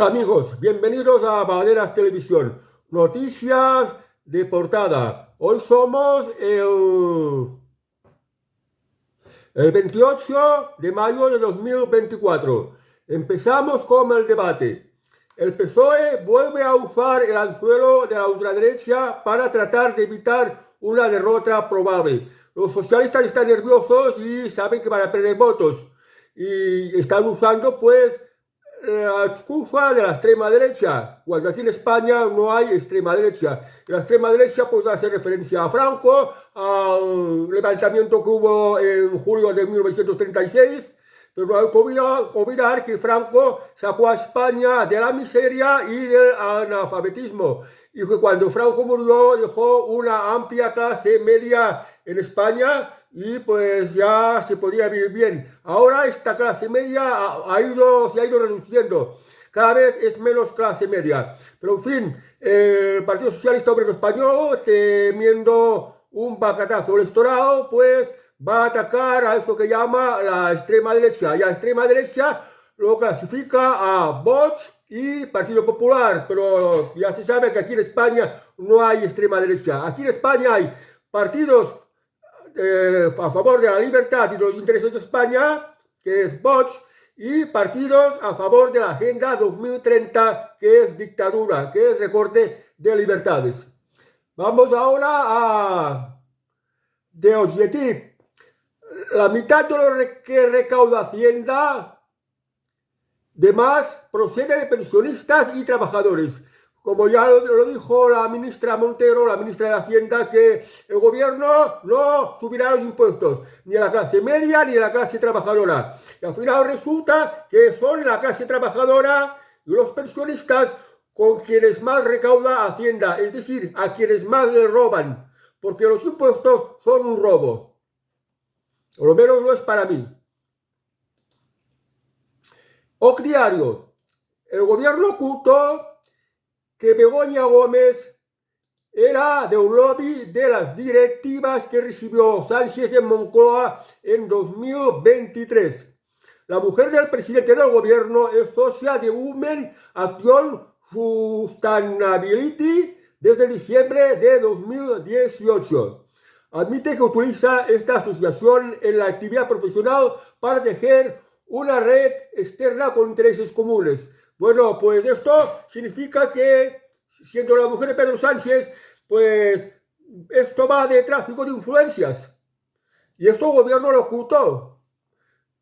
Hola amigos, bienvenidos a Baleares Televisión. Noticias de portada. Hoy somos el 28 de mayo de 2024. Empezamos con el debate. El PSOE vuelve a usar el anzuelo de la ultraderecha para tratar de evitar una derrota probable. Los socialistas están nerviosos y saben que van a perder votos. Y están usando pues la excusa de la extrema derecha, cuando aquí en España no hay extrema derecha. La extrema derecha pues hace referencia a Franco, al levantamiento que hubo en julio de 1936, pero no hay que olvidar que Franco sacó a España de la miseria y del analfabetismo, y que cuando Franco murió dejó una amplia clase media en España y pues ya se podía vivir bien. Ahora esta clase media se ha ido reduciendo. Cada vez es menos clase media. Pero en fin, el Partido Socialista Obrero Español, temiendo un bacatazo electoral, pues va a atacar a eso que llama la extrema derecha. Y a la extrema derecha lo clasifica a Vox y Partido Popular. Pero ya se sabe que aquí en España no hay extrema derecha. Aquí en España hay partidos a favor de la libertad y los intereses de España, que es Vox, y partidos a favor de la Agenda 2030, que es dictadura, que es recorte de libertades. Vamos ahora a de objetivo. La mitad de lo que recauda Hacienda de más procede de pensionistas y trabajadores. Como ya lo dijo la ministra Montero, la ministra de Hacienda, que el gobierno no subirá los impuestos, ni a la clase media ni a la clase trabajadora. Y al final resulta que son la clase trabajadora y los pensionistas con quienes más recauda Hacienda, es decir, a quienes más le roban, porque los impuestos son un robo. O lo menos no es para mí. OC Diario. El gobierno ocultó que Begoña Gómez era de un lobby de las directivas que recibió Sánchez en Moncloa en 2023. La mujer del presidente del gobierno es socia de Women Action Sustainability desde diciembre de 2018. Admite que utiliza esta asociación en la actividad profesional para tejer una red externa con intereses comunes. Bueno, pues esto significa que, siendo la mujer de Pedro Sánchez, pues esto va de tráfico de influencias. Y esto el gobierno lo ocultó.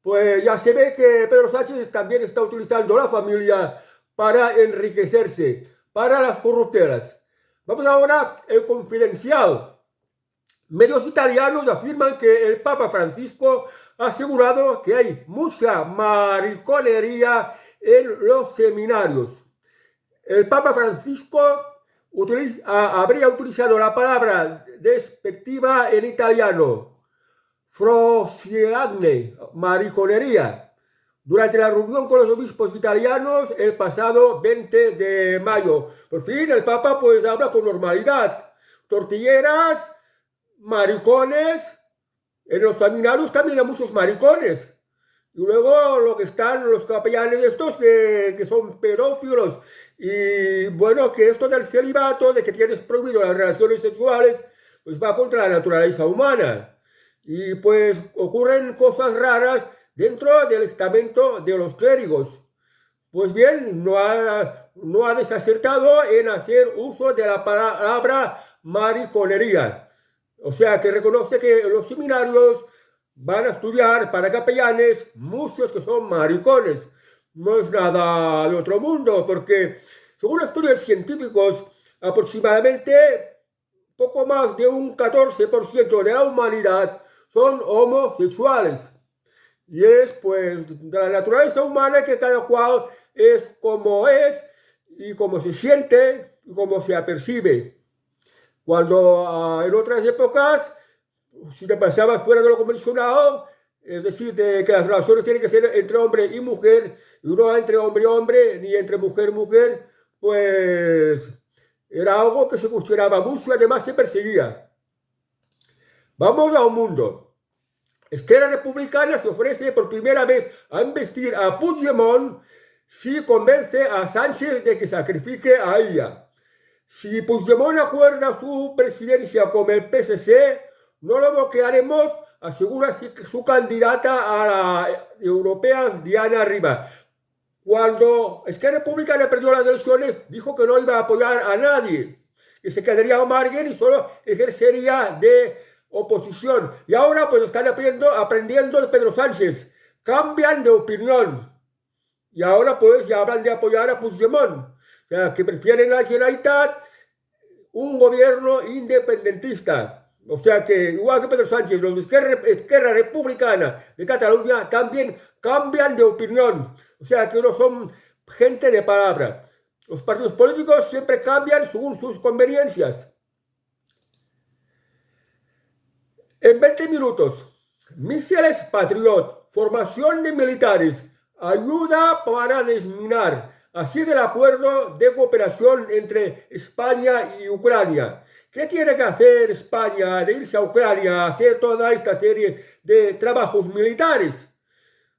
Pues ya se ve que Pedro Sánchez también está utilizando la familia para enriquecerse, para las corruptelas. Vamos ahora al Confidencial. Medios italianos afirman que el Papa Francisco ha asegurado que hay mucha mariconería en los seminarios. El Papa Francisco habría utilizado la palabra despectiva en italiano, frosiagne, mariconería, durante la reunión con los obispos italianos el pasado 20 de mayo. Por fin el Papa pues habla con normalidad. Tortilleras, maricones, en los seminarios también hay muchos maricones. Y luego lo que están los capellanes estos que son pedófilos. Y bueno, que esto del celibato, de que tienes prohibido las relaciones sexuales, pues va contra la naturaleza humana. Y pues ocurren cosas raras dentro del estamento de los clérigos. Pues bien, no ha desacertado en hacer uso de la palabra mariconería. O sea, que reconoce que en los seminarios van a estudiar para capellanes muchos que son maricones. No es nada de otro mundo, porque según estudios científicos, aproximadamente poco más de un 14% de la humanidad son homosexuales. Y es pues de la naturaleza humana que cada cual es y como se siente y como se apercibe. Cuando en otras épocas, si te pasabas fuera de lo convencional, es decir, de que las relaciones tienen que ser entre hombre y mujer, y no entre hombre y hombre, ni entre mujer y mujer, pues era algo que se cuestionaba mucho y además se perseguía. Vamos a un mundo. Esquerra Republicana se ofrece por primera vez a investir a Puigdemont si convence a Sánchez de que sacrifique a ella. Si Puigdemont acuerda su presidencia con el PSC, no lo bloquearemos, asegura su candidata a la europea Diana Rivas. Cuando Esquerra Republicana perdió las elecciones, dijo que no iba a apoyar a nadie, que se quedaría a margen y solo ejercería de oposición. Y ahora pues están aprendiendo de Pedro Sánchez. Cambian de opinión. Y ahora pues ya hablan de apoyar a Puigdemont. O sea, que prefieren la Generalitat un gobierno independentista. O sea que, igual que Pedro Sánchez, los de Esquerra Republicana de Cataluña también cambian de opinión. O sea que no son gente de palabra. Los partidos políticos siempre cambian según sus conveniencias. En 20 minutos, misiles Patriot, formación de militares, ayuda para desminar. Así es el acuerdo de cooperación entre España y Ucrania. ¿Qué tiene que hacer España de irse a Ucrania a hacer toda esta serie de trabajos militares?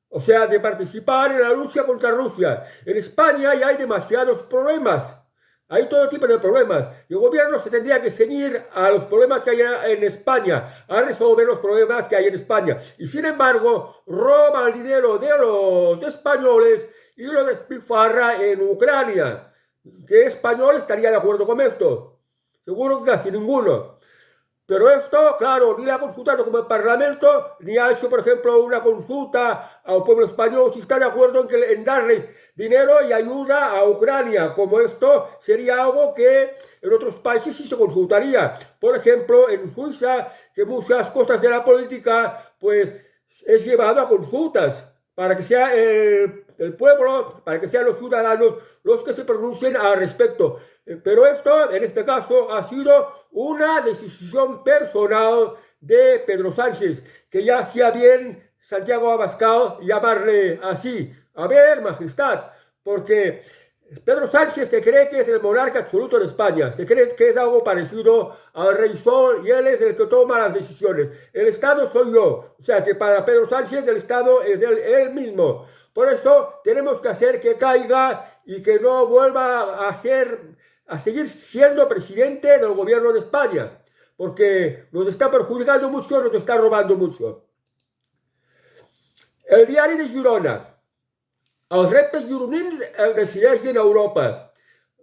O sea, de participar en la lucha contra Rusia. En España ya hay demasiados problemas. Hay todo tipo de problemas. Y el gobierno se tendría que ceñir a los problemas que hay en España, a resolver los problemas que hay en España. Y sin embargo, roba el dinero de los españoles y lo despilfarra en Ucrania. ¿Qué español estaría de acuerdo con esto? Seguro que casi ninguno. Pero esto, claro, ni la ha consultado como el Parlamento, ni ha hecho, por ejemplo, una consulta al pueblo español si está de acuerdo en darles dinero y ayuda a Ucrania, como esto sería algo que en otros países sí se consultaría. Por ejemplo, en Suiza, que muchas cosas de la política, pues, es llevado a consultas para que sea el pueblo, para que sean los ciudadanos los que se pronuncien al respecto. Pero esto, en este caso, ha sido una decisión personal de Pedro Sánchez, que ya hacía bien Santiago Abascal llamarle así. A ver, majestad, porque Pedro Sánchez se cree que es el monarca absoluto de España, se cree que es algo parecido al Rey Sol y él es el que toma las decisiones. El Estado soy yo, o sea que para Pedro Sánchez el Estado es él mismo. Por eso tenemos que hacer que caiga y que no vuelva a seguir siendo presidente del gobierno de España, porque nos está perjudicando mucho, nos está robando mucho. El diari de Girona. Els reptes gironins es decideixen a Europa.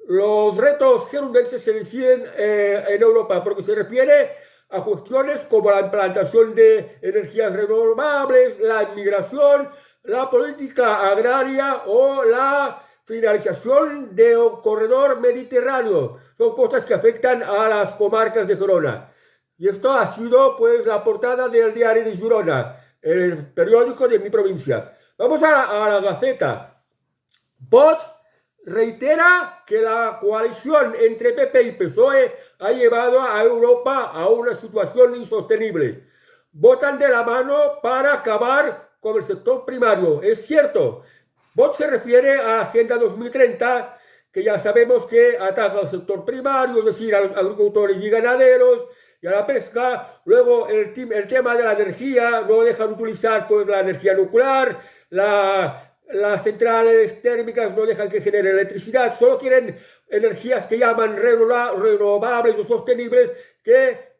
Los retos gerundenses se deciden en Europa porque se refiere a cuestiones como la implantación de energías renovables, la inmigración, la política agraria o la finalización del corredor mediterráneo. Son cosas que afectan a las comarcas de Girona. Y esto ha sido pues la portada del diario de Girona, el periódico de mi provincia. Vamos a la Gaceta. Vox reitera que la coalición entre PP y PSOE ha llevado a Europa a una situación insostenible. Votan de la mano para acabar con el sector primario. Es cierto. Vox se refiere a la Agenda 2030, que ya sabemos que ataca al sector primario, es decir, a los agricultores y ganaderos, y a la pesca. Luego el tema de la energía, no dejan utilizar pues la energía nuclear, las centrales térmicas no dejan que genere electricidad, solo quieren energías que llaman renovables o sostenibles, que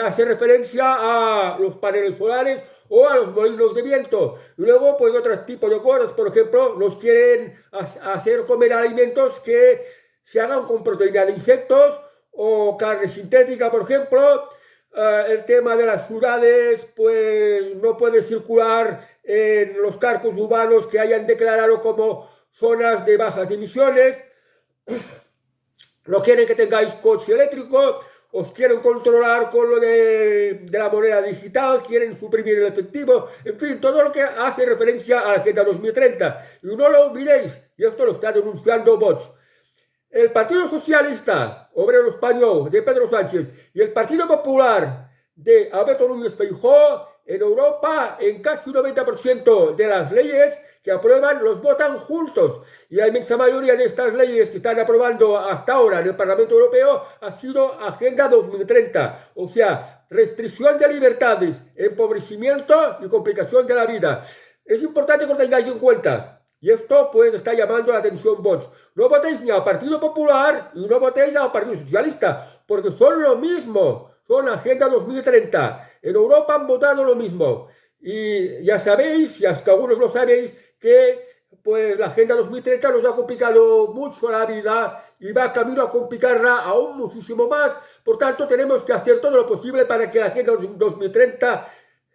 hace referencia a los paneles solares o a los molinos de viento. Y luego pues otros tipos de cosas, por ejemplo, nos quieren hacer comer alimentos que se hagan con proteína de insectos o carne sintética, por ejemplo. El tema de las ciudades, pues no puede circular en los cascos urbanos que hayan declarado como zonas de bajas emisiones. No quieren que tengáis coche eléctrico, os quieren controlar con lo de la moneda digital, quieren suprimir el efectivo, en fin, todo lo que hace referencia a la Agenda 2030. Y no lo olvidéis, y esto lo está denunciando Vox. El Partido Socialista Obrero Español de Pedro Sánchez y el Partido Popular de Alberto Núñez Feijóo en Europa, en casi un 90% de las leyes que aprueban los votan juntos. Y la inmensa mayoría de estas leyes que están aprobando hasta ahora en el Parlamento Europeo ha sido Agenda 2030. O sea, restricción de libertades, empobrecimiento y complicación de la vida. Es importante que lo tengáis en cuenta. Y esto pues está llamando la atención Vox. No votéis ni al Partido Popular y no votéis al Partido Socialista, porque son lo mismo, son Agenda 2030. En Europa han votado lo mismo. Y ya sabéis, y hasta algunos lo sabéis, que pues la Agenda 2030 nos ha complicado mucho la vida y va camino a complicarla aún muchísimo más. Por tanto, tenemos que hacer todo lo posible para que la Agenda 2030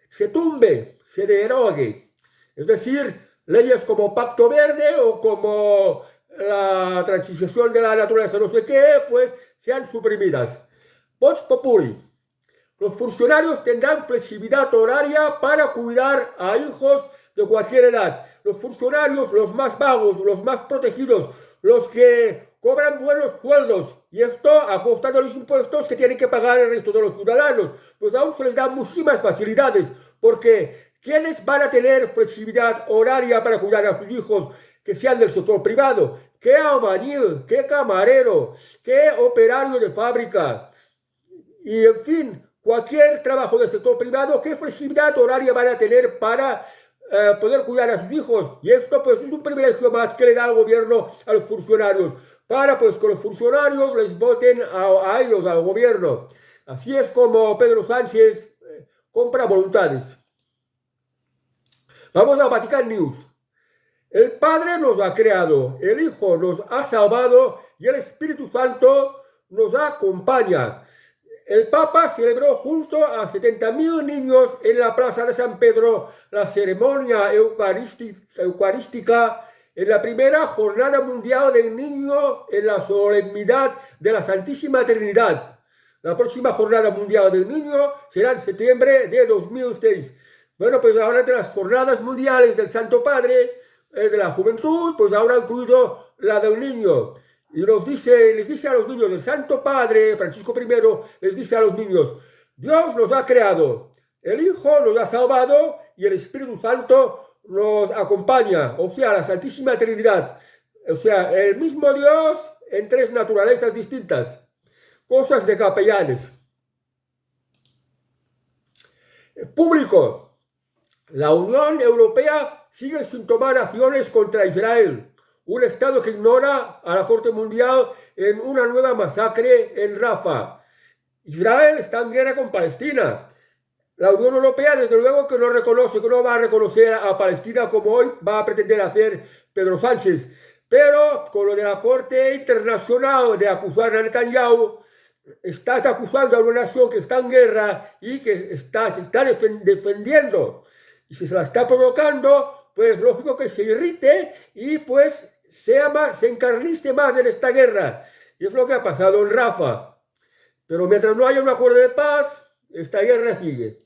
se tumbe, se derogue. Es decir, leyes como Pacto Verde o como la transición de la naturaleza, no sé qué, pues sean suprimidas. Vox Populi. Los funcionarios tendrán flexibilidad horaria para cuidar a hijos de cualquier edad. Los funcionarios, los más vagos, los más protegidos, los que cobran buenos sueldos, y esto a costa de los impuestos que tienen que pagar el resto de los ciudadanos, pues aún se les dan muchísimas facilidades, porque ¿quiénes van a tener flexibilidad horaria para cuidar a sus hijos que sean del sector privado? ¿Qué albañil, qué camarero, qué operario de fábrica? Y en fin, cualquier trabajo del sector privado, ¿qué flexibilidad horaria van a tener para poder cuidar a sus hijos? Y esto pues es un privilegio más que le da el gobierno a los funcionarios, para pues que los funcionarios les voten a ellos, al gobierno. Así es como Pedro Sánchez compra voluntades. Vamos a Vatican News. El Padre nos ha creado, el Hijo nos ha salvado y el Espíritu Santo nos acompaña. El Papa celebró junto a 70.000 niños en la Plaza de San Pedro la ceremonia eucarística en la primera Jornada Mundial del Niño en la solemnidad de la Santísima Trinidad. La próxima Jornada Mundial del Niño será en septiembre de 2006. Bueno, pues ahora de las Jornadas Mundiales del Santo Padre, de la Juventud, pues ahora ha incluido la del niño. Y les dice a los niños, el Santo Padre, Francisco I, les dice a los niños, Dios nos ha creado, el Hijo nos ha salvado y el Espíritu Santo nos acompaña, o sea, la Santísima Trinidad. O sea, el mismo Dios en tres naturalezas distintas. Cosas de capellanes. Público. La Unión Europea sigue sin tomar acciones contra Israel, un Estado que ignora a la Corte Mundial en una nueva masacre en Rafah. Israel está en guerra con Palestina. La Unión Europea, desde luego, que no reconoce, que no va a reconocer a Palestina como hoy va a pretender hacer Pedro Sánchez. Pero con lo de la Corte Internacional de acusar a Netanyahu, estás acusando a una nación que está en guerra y que se está defendiendo. Y si se la está provocando, pues lógico que se irrite y pues se encarnice más en esta guerra. Y es lo que ha pasado en Rafah. Pero mientras no haya un acuerdo de paz, esta guerra sigue.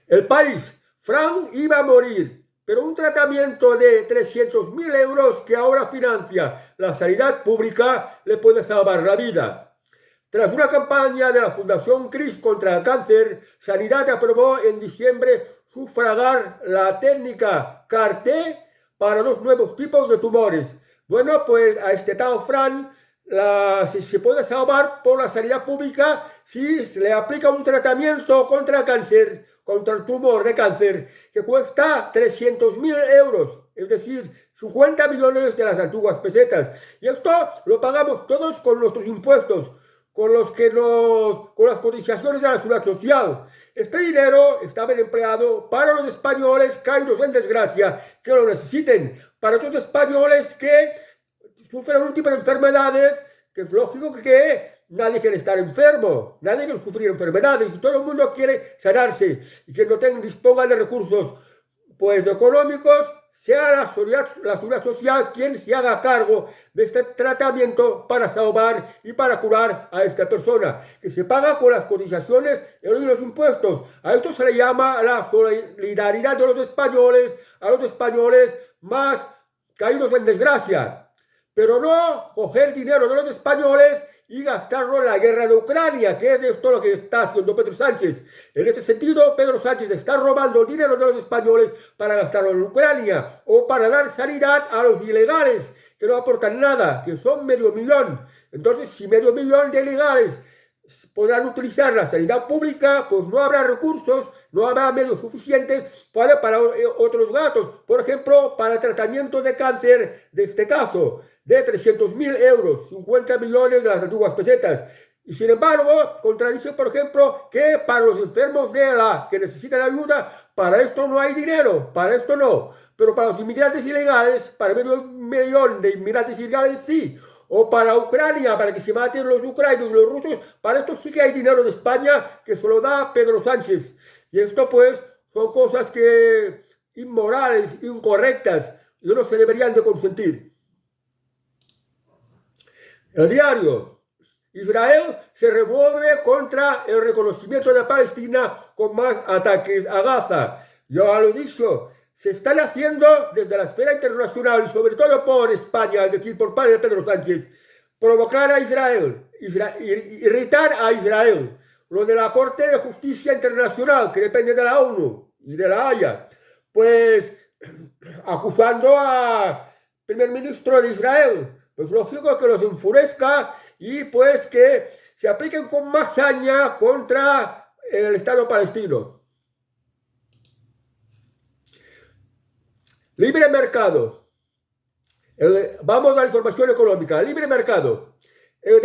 El País. Frank iba a morir, pero un tratamiento de 300.000 euros que ahora financia la sanidad pública le puede salvar la vida. Tras una campaña de la Fundación CRIS contra el cáncer, Sanidad aprobó en diciembre sufragar la técnica CAR-T para los nuevos tipos de tumores. Bueno, pues a este tal Fran se puede salvar por la sanidad pública si se le aplica un tratamiento contra el cáncer, contra el tumor de cáncer, que cuesta 300.000 euros, es decir, 50 millones de las antiguas pesetas. Y esto lo pagamos todos con nuestros impuestos, con las cotizaciones de la seguridad social. Este dinero está bien empleado para los españoles caídos en desgracia, que lo necesiten, para otros españoles que sufren un tipo de enfermedades, que es lógico que nadie quiere estar enfermo, nadie quiere sufrir enfermedades, y todo el mundo quiere sanarse, y que no disponga de recursos pues económicos, sea la seguridad social quien se haga cargo de este tratamiento para salvar y para curar a esta persona, que se paga con las cotizaciones y los impuestos. A esto se le llama la solidaridad de los españoles, a los españoles más caídos en desgracia. Pero no coger dinero de los españoles y gastarlo en la guerra de Ucrania, que es esto lo que está haciendo Pedro Sánchez. En este sentido, Pedro Sánchez está robando dinero de los españoles para gastarlo en Ucrania o para dar sanidad a los ilegales, que no aportan nada, que son 500.000. Entonces, si 500.000 de ilegales podrán utilizar la sanidad pública, pues no habrá recursos no habrá medios suficientes para otros gastos. Por ejemplo, para el tratamiento de cáncer, de este caso, de 300.000 euros, 50 millones de las antiguas pesetas. Y sin embargo, contradice, por ejemplo, que para los enfermos que necesitan ayuda, para esto no hay dinero, para esto no. Pero para los inmigrantes ilegales, para medio millón de inmigrantes ilegales sí. O para Ucrania, para que se maten los ucranianos y los rusos, para esto sí que hay dinero de España que se lo da Pedro Sánchez. Y esto pues son cosas que inmorales, incorrectas, y no se deberían de consentir. El diario: Israel se revuelve contra el reconocimiento de Palestina con más ataques a Gaza. Ya lo he dicho, se están haciendo desde la esfera internacional y sobre todo por España, es decir, por parte de Pedro Sánchez, provocar a Israel, irritar a Israel. Lo de la Corte de Justicia Internacional, que depende de la ONU y de la Haya, pues acusando al primer ministro de Israel. Pues lógico que los enfurezca y pues que se apliquen con más saña contra el Estado palestino. Libre mercado. Vamos a la información económica. Libre mercado. El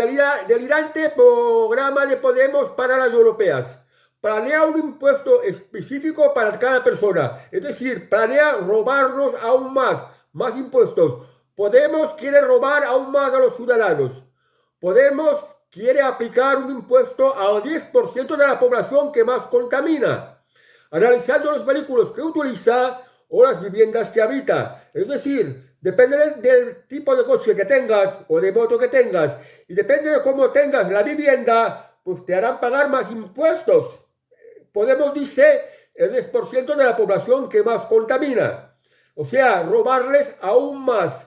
delirante programa de Podemos para las europeas. Planea un impuesto específico para cada persona. Es decir, planea robarnos aún más impuestos. Podemos quiere robar aún más a los ciudadanos. Podemos quiere aplicar un impuesto al 10% de la población que más contamina, analizando los vehículos que utiliza o las viviendas que habita. Es decir, depende del tipo de coche que tengas o de moto que tengas y depende de cómo tengas la vivienda, pues te harán pagar más impuestos. Podemos dice el 10% de la población que más contamina. O sea, robarles aún más.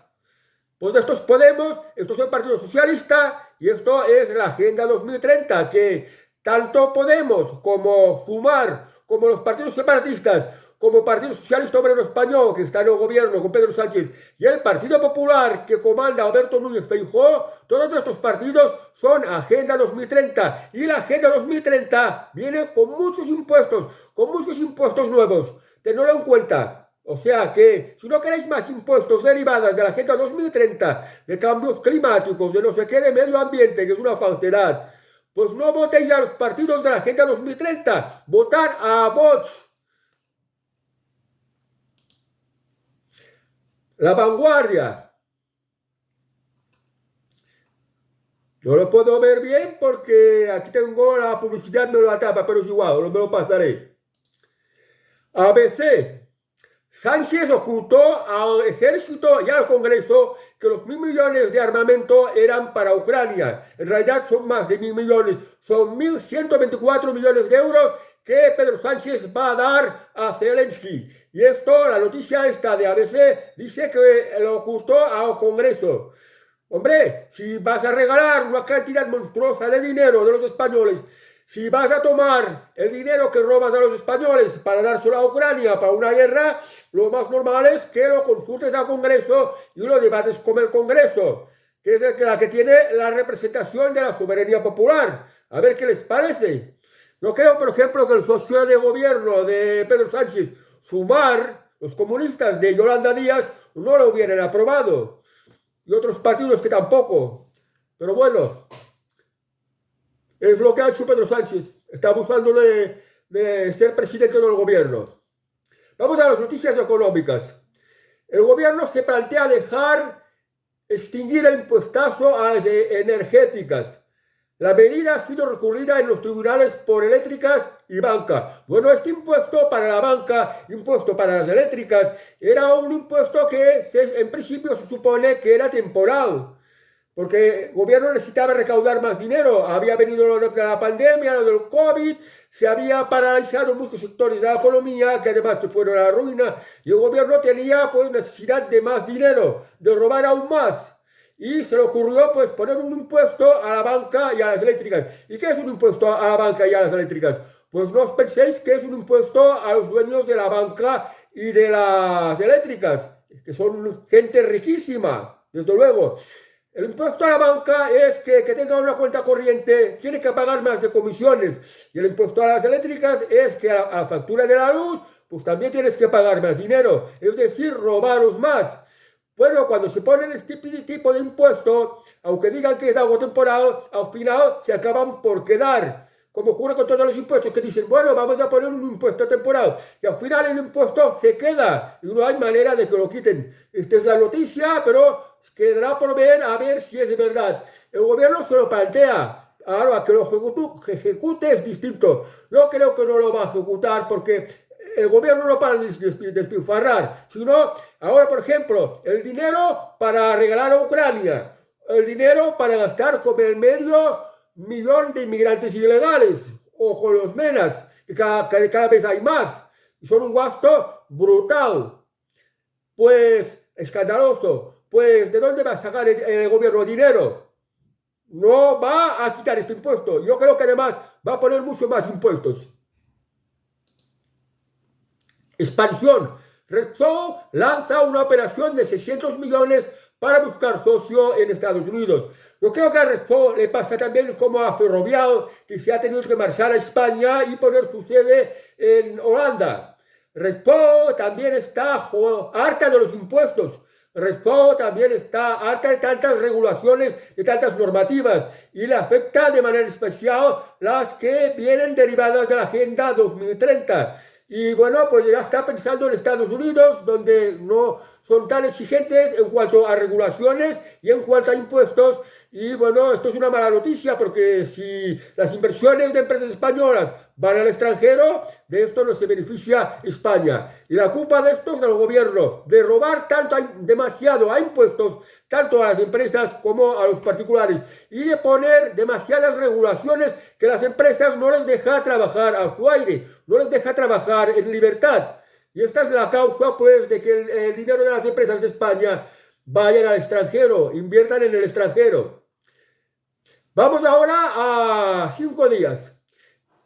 Pues estos Podemos, esto es el Partido Socialista y esto es la Agenda 2030, que tanto Podemos como Sumar, como los partidos separatistas, como Partido Socialista Obrero Español, que está en el gobierno con Pedro Sánchez, y el Partido Popular, que comanda Alberto Núñez Feijóo, todos estos partidos son Agenda 2030. Y la Agenda 2030 viene con muchos impuestos nuevos. Tenedlo en cuenta. O sea que, si no queréis más impuestos derivados de la Agenda 2030, de cambios climáticos, de no sé qué, de medio ambiente, que es una falsedad, pues no votéis a los partidos de la Agenda 2030, votar a Vox. La Vanguardia. No lo puedo ver bien porque aquí tengo la publicidad, me lo tapa, pero es igual, me lo pasaré. ABC. Sánchez ocultó al ejército y al Congreso que los 1.000 millones de armamento eran para Ucrania. En realidad son más de 1.000 millones, son 1.124 millones de euros que Pedro Sánchez va a dar a Zelensky. Y esto, la noticia esta de ABC, dice que lo ocultó al Congreso. Hombre, si vas a regalar una cantidad monstruosa de dinero de los españoles, si vas a tomar el dinero que robas a los españoles para dárselo a Ucrania para una guerra, lo más normal es que lo consultes al Congreso y lo debates con el Congreso, que es la que tiene la representación de la soberanía popular. A ver qué les parece. Yo creo, por ejemplo, que el socio de gobierno de Pedro Sánchez, Sumar, los comunistas de Yolanda Díaz, no lo hubieran aprobado. Y otros partidos que tampoco. Pero bueno, es lo que ha hecho Pedro Sánchez. Está abusando de ser presidente del gobierno. Vamos a las noticias económicas. El gobierno se plantea extinguir el impuestazo a las energéticas. La medida ha sido recurrida en los tribunales por eléctricas y banca. Bueno, este impuesto para la banca, impuesto para las eléctricas, era un impuesto que en principio se supone que era temporal, porque el gobierno necesitaba recaudar más dinero. Había venido lo de la pandemia, lo del COVID, se había paralizado muchos sectores de la economía que además se fueron a la ruina y el gobierno tenía pues necesidad de más dinero, de robar aún más. Y se le ocurrió pues poner un impuesto a la banca y a las eléctricas. ¿Y qué es un impuesto a la banca y a las eléctricas? Pues no os penséis que es un impuesto a los dueños de la banca y de las eléctricas, que son gente riquísima, desde luego. El impuesto a la banca es que tenga una cuenta corriente tiene que pagar más de comisiones. Y el impuesto a las eléctricas es que a la factura de la luz, pues también tienes que pagar más dinero. Es decir, robaros más. Bueno, cuando se ponen este tipo de impuestos, aunque digan que es algo temporal, al final se acaban por quedar. Como ocurre con todos los impuestos, que dicen, bueno, vamos a poner un impuesto temporal. Y al final el impuesto se queda y no hay manera de que lo quiten. Esta es la noticia, pero quedará por ver a ver si es verdad. El gobierno se lo plantea. Ahora, que lo ejecute es distinto. Yo creo que no lo va a ejecutar porque el gobierno no para de despilfarrar, sino ahora, por ejemplo, el dinero para regalar a Ucrania, el dinero para gastar con el medio millón de inmigrantes ilegales o con los menas, que cada vez hay más, y son un gasto brutal, pues escandaloso. Pues, ¿de dónde va a sacar el gobierno dinero? No va a quitar este impuesto. Yo creo que además va a poner mucho más impuestos. Expansión. Repsol lanza una operación de 600 millones para buscar socio en Estados Unidos. Yo creo que a Repsol le pasa también como a Ferrovial, que se ha tenido que marchar a España y poner su sede en Holanda. Repsol también está harta de los impuestos. Repsol también está harta de tantas regulaciones, de tantas normativas, y le afecta de manera especial las que vienen derivadas de la Agenda 2030. Y bueno, pues ya está pensando en Estados Unidos, donde no son tan exigentes en cuanto a regulaciones y en cuanto a impuestos. Y bueno, esto es una mala noticia porque si las inversiones de empresas españolas van al extranjero, de esto no se beneficia España. Y la culpa de esto es del gobierno, de robar tanto, demasiado a impuestos, tanto a las empresas como a los particulares, y de poner demasiadas regulaciones que las empresas no les deja trabajar a su aire, no les deja trabajar en libertad. Y esta es la causa, pues, de que el dinero de las empresas de España vayan al extranjero, inviertan en el extranjero. Vamos ahora a 5 días.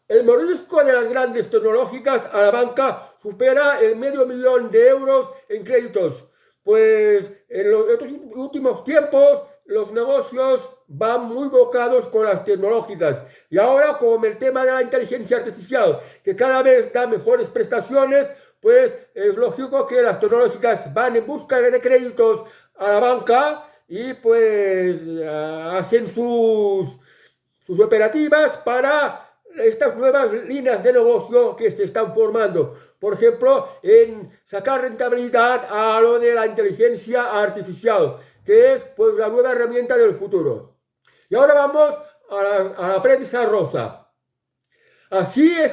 El mordisco de las grandes tecnológicas a la banca supera el $500.000 de euros en créditos. Pues en estos últimos tiempos los negocios van muy bocados con las tecnológicas. Y ahora con el tema de la inteligencia artificial, que cada vez da mejores prestaciones, pues es lógico que las tecnológicas van en busca de créditos a la banca y pues hacen sus operativas para estas nuevas líneas de negocio que se están formando. Por ejemplo, en sacar rentabilidad a lo de la inteligencia artificial, que es pues la nueva herramienta del futuro. Y ahora vamos a la prensa rosa. Así es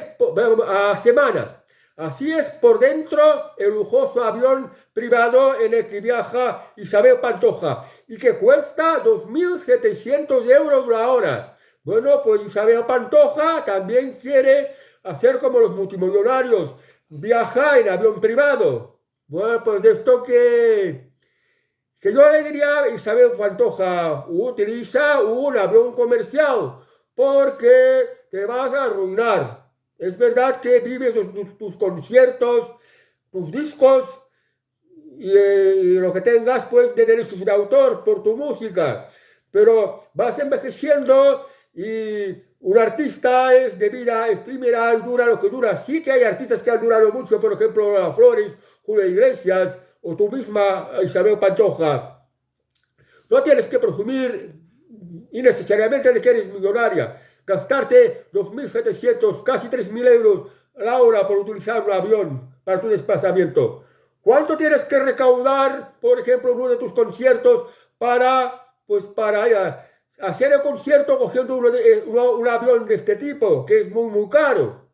a semana. Así es por dentro el lujoso avión privado en el que viaja Isabel Pantoja y que cuesta 2.700 euros la hora. Bueno, pues Isabel Pantoja también quiere hacer como los multimillonarios, viaja en avión privado. Bueno, pues de esto que yo le diría a Isabel Pantoja, utiliza un avión comercial porque te vas a arruinar. Es verdad que vives tus conciertos, tus discos y lo que tengas pues de derechos de autor por tu música, pero vas envejeciendo y un artista es de vida efímera y dura lo que dura. Sí que hay artistas que han durado mucho, por ejemplo, Lola Flores, Julio Iglesias o tú misma, Isabel Pantoja. No tienes que presumir innecesariamente de que eres millonaria. Gastarte 2.700, casi 3.000 euros la hora por utilizar un avión para tu desplazamiento. ¿Cuánto tienes que recaudar, por ejemplo, en uno de tus conciertos para hacer el concierto cogiendo un avión de este tipo, que es muy, muy caro?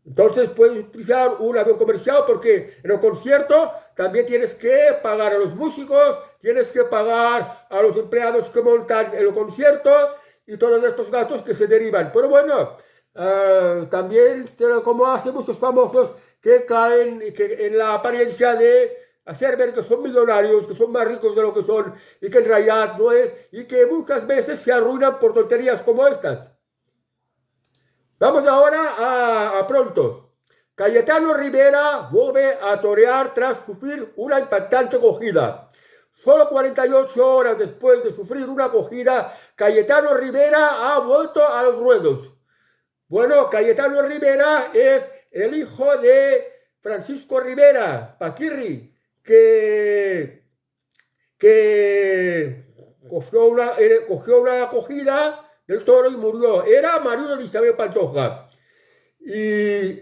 Entonces puedes utilizar un avión comercial porque en el concierto también tienes que pagar a los músicos, tienes que pagar a los empleados que montan el concierto y todos estos gastos que se derivan. Pero bueno, también como hacen muchos famosos que caen en la apariencia de hacer ver que son millonarios, que son más ricos de lo que son y que en realidad no es, y que muchas veces se arruinan por tonterías como estas. Vamos ahora a pronto. Cayetano Rivera vuelve a torear tras sufrir una impactante cogida. Solo 48 horas después de sufrir una acogida, Cayetano Rivera ha vuelto a los ruedos. Bueno, Cayetano Rivera es el hijo de Francisco Rivera Paquirri, que cogió una acogida del toro y murió. Era marido de Isabel Pantoja. Y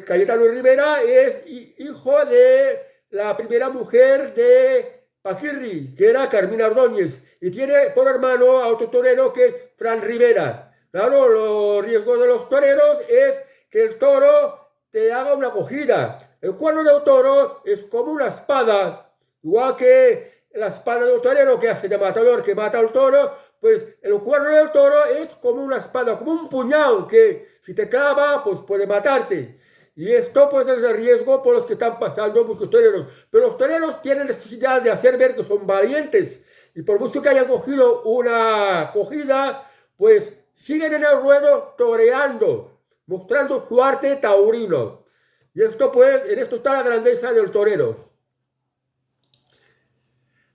Cayetano Rivera es hijo de la primera mujer de Paquirri, que era Carmina Ordóñez, y tiene por hermano a otro torero que es Fran Rivera. Claro, los riesgos de los toreros es que el toro te haga una acogida. El cuerno del toro es como una espada, igual que la espada del torero que hace de matador, que mata al toro, pues el cuerno del toro es como una espada, como un puñal que si te clava, pues puede matarte. Y esto pues es el riesgo por los que están pasando muchos toreros. Pero los toreros tienen necesidad de hacer ver que son valientes. Y por mucho que hayan cogido una acogida, pues siguen en el ruedo toreando, mostrando su arte taurino. Y esto pues, en esto está la grandeza del torero.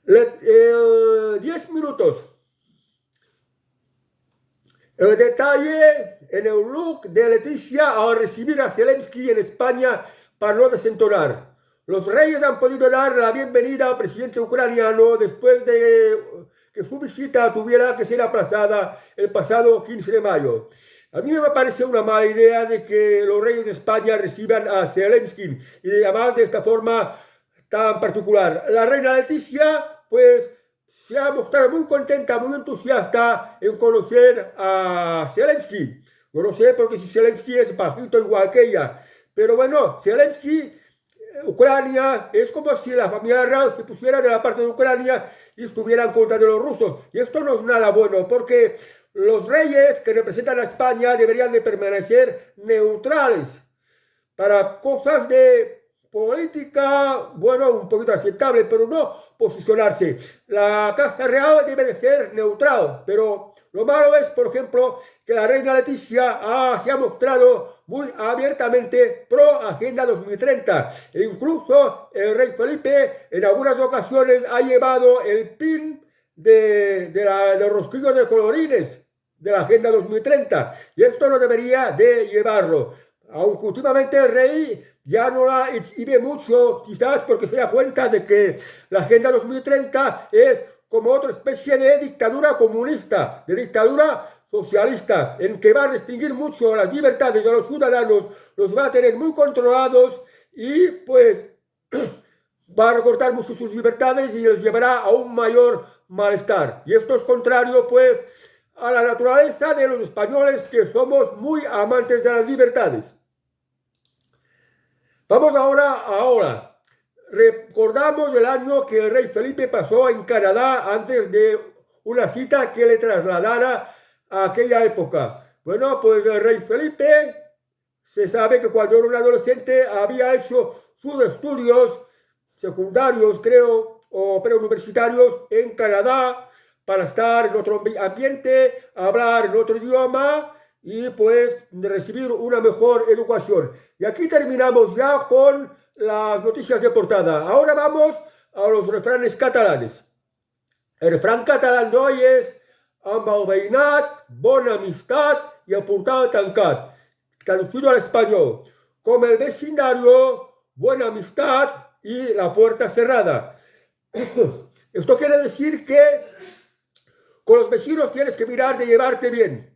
10 minutos. El detalle en el look de Leticia al recibir a Zelensky en España para no desentonar. Los reyes han podido dar la bienvenida al presidente ucraniano después de que su visita tuviera que ser aplazada el pasado 15 de mayo. A mí me parece una mala idea de que los reyes de España reciban a Zelensky y de llamar de esta forma tan particular. La reina Leticia, pues, se ha mostrado muy contenta, muy entusiasta en conocer a Zelensky. Yo no sé porque si Zelensky es bajito igual que ella. Pero bueno, Zelensky, Ucrania, es como si la familia real se pusiera de la parte de Ucrania y estuviera en contra de los rusos. Y esto no es nada bueno porque los reyes que representan a España deberían de permanecer neutrales para cosas de política, bueno, un poquito aceptable, pero no posicionarse. La Casa Real debe de ser neutral, pero lo malo es, por ejemplo, que la reina Leticia se ha mostrado muy abiertamente pro Agenda 2030. E incluso el rey Felipe en algunas ocasiones ha llevado el pin de rosquillos de colorines de la Agenda 2030. Y esto no debería de llevarlo. Aunque últimamente el rey ya no la exhibe mucho, quizás porque se da cuenta de que la Agenda 2030 es como otra especie de dictadura comunista, de dictadura socialista, en que va a restringir mucho las libertades de los ciudadanos, los va a tener muy controlados y pues va a recortar mucho sus libertades y los llevará a un mayor malestar. Y esto es contrario pues a la naturaleza de los españoles, que somos muy amantes de las libertades. Vamos ahora. Recordamos el año que el rey Felipe pasó en Canadá antes de una cita que le trasladara a aquella época. Bueno, pues el rey Felipe se sabe que cuando era un adolescente había hecho sus estudios secundarios, creo, o preuniversitarios en Canadá para estar en otro ambiente, hablar en otro idioma y pues recibir una mejor educación. Y aquí terminamos ya con las noticias de portada. Ahora vamos a los refranes catalanes. El refrán catalán de hoy es amb el veïnat, bona amistat y apuntada tancat. Traducido al español, como el vecindario, buena amistad y la puerta cerrada. Esto quiere decir que con los vecinos tienes que mirar de llevarte bien.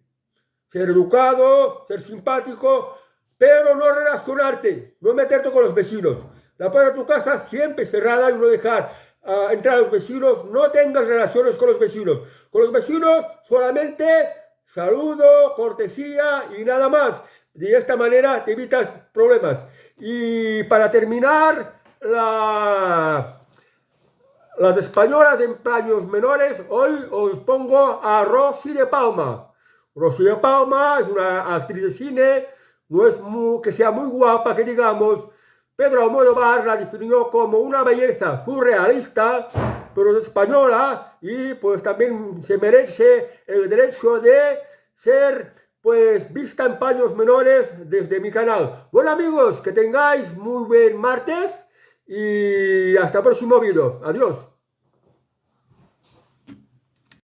Ser educado, ser simpático, pero no relacionarte, no meterte con los vecinos. La puerta de tu casa siempre cerrada y no dejar entrar a los vecinos. No tengas relaciones con los vecinos. Con los vecinos solamente saludo, cortesía y nada más. De esta manera te evitas problemas. Y para terminar, las españolas en paños menores, hoy os pongo a Rosy de Palma. Rosy de Palma es una actriz de cine, no es que sea muy guapa, que digamos. Pedro Almodóvar la definió como una belleza surrealista, pero es española y pues también se merece el derecho de ser pues vista en paños menores desde mi canal. Bueno amigos, que tengáis muy buen martes y hasta el próximo vídeo. Adiós.